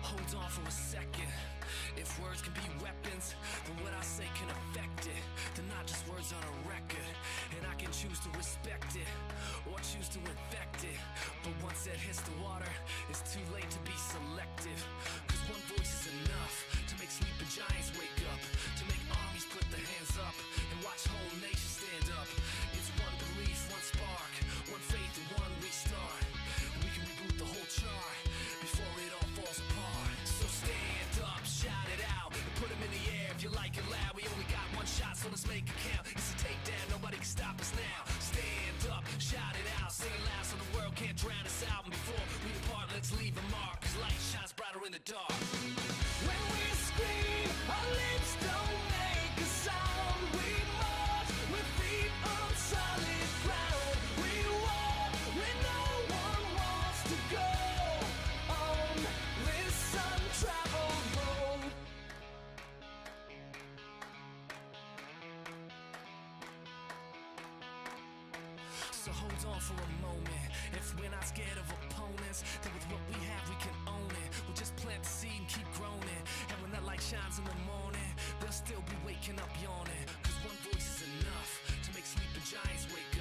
hold on for a second. If words can be weapons, then what I say can affect it. They're not just words on a record, and I can choose to respect it or choose to infect it. But once it hits the water, it's too late to be selective. Cause one voice is enough to make sleeping giants wake up, to make armies put their hands up and watch whole nations stand up. It's one belief, one spark, one faith and one restart, and we can reboot the whole chart before it all falls apart. So stand up, shout it out, and put them in the air if you like it loud. We only got one shot, so let's make it count. It's a takedown, nobody can stop us now. Stand up, shout it out, sing it loud so the world can't drown us out. And before we depart, let's leave a mark, cause light shines brighter in the dark. When we scream, our lips don't make a sound. We march with feet on solid ground. We walk where no one wants to go on this untraveled road. So hold on for a moment. If we're not scared of opponents, then with what we have we can own it. We'll just plant the seed and keep growing it. And when that light shines in the morning, they'll still be waking up yawning. Cause one voice is enough to make sleeping giants wake up.